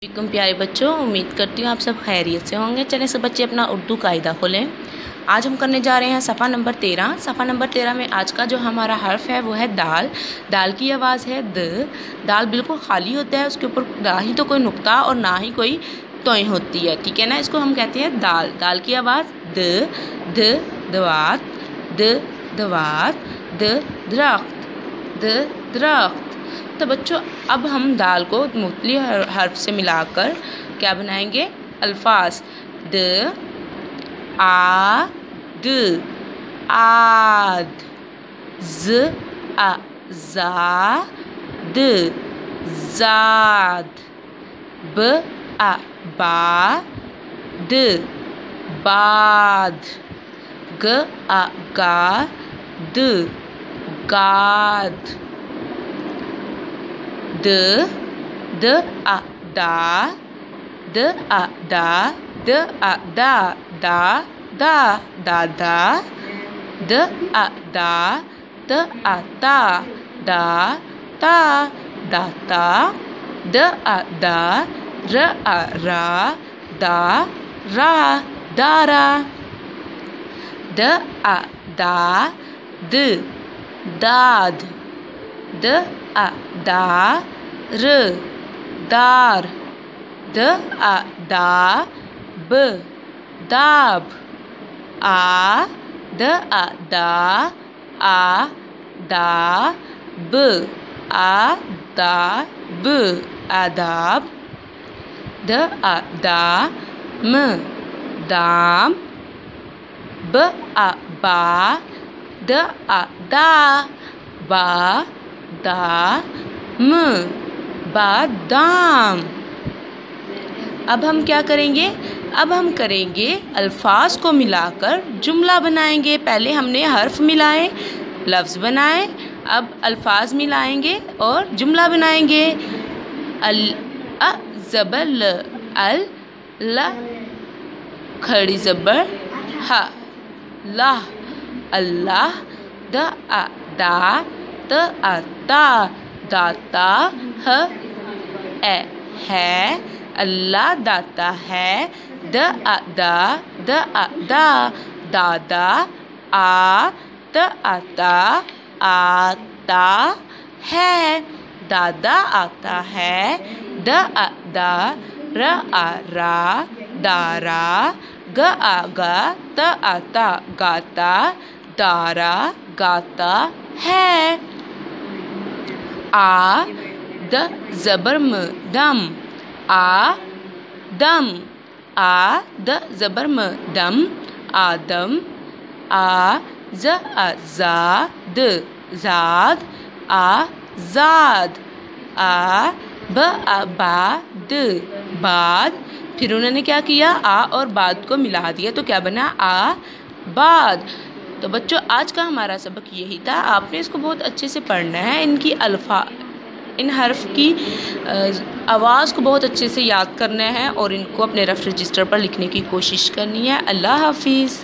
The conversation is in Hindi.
वालेकुम प्यारे बच्चों, उम्मीद करती हूँ आप सब खैरियत से होंगे। चलें सब बच्चे अपना उर्दू कायदा खोलें। आज हम करने जा रहे हैं सफ़ा नंबर 13। सफ़ा नंबर 13 में आज का जो हमारा हर्फ है वो है दाल। दाल की आवाज़ है द। दाल बिल्कुल खाली होता है, उसके ऊपर ना ही तो कोई नुक्ता और ना ही कोई तोय होती है, ठीक है ना। इसको हम कहते हैं दाल। दाल की आवाज़ द दवात, द दवात, द दरख्त, द दरख्त। तो बच्चों अब हम दाल को मुख्तलिफ हर्फ से मिलाकर क्या बनाएंगे? अल्फाज। द आ द आद, ज आ जा द जाद, ब आ बा द बाद, ग आ गा द गाद, द आ दा, द आ दा, द आ दा दा दा दादा, द आ दा, द आ ता दा ता दाता, द आ दा, र आ रा दा रा दारा, द आ दा द दाद, द आ दा र दार, द आ दा ब दाब, आ द आ दा आ दा ब आ दा ब आदाब, द आ दा म दाम, ब आ बा द आ दा बा दा म बादाम। अब हम क्या करेंगे? अब हम करेंगे अल्फाज को मिलाकर जुमला बनाएंगे। पहले हमने हर्फ मिलाए, लफ्ज़ बनाए, अब अल्फाज मिलाएंगे और जुमला बनाएंगे। अल अ ज़बर ल, अल ला खड़ी ज़बर हा, ला अल्लाह, द आ दा, त आ ता दाता, ह ए है अल्लाह दाता है, द आ दा, द आ दा दादा, आ त आता आता है दादा आता है, द आ दा, र आ रा दारा, ग आ गा, त आता गाता दारा गाता है। आ द ज़बर म दम, आ दम, आ द ज़बर म दम आदम, आ ज आ जा द जाद आजाद, आ ब आ बा द बाद। फिर उन्होंने क्या किया? आ और बाद को मिला दिया तो क्या बना? आ बाद। तो बच्चों आज का हमारा सबक यही था। आपने इसको बहुत अच्छे से पढ़ना है। इन हर्फ की आवाज़ को बहुत अच्छे से याद करना है और इनको अपने रफ रजिस्टर पर लिखने की कोशिश करनी है। अल्लाह हाफिज़।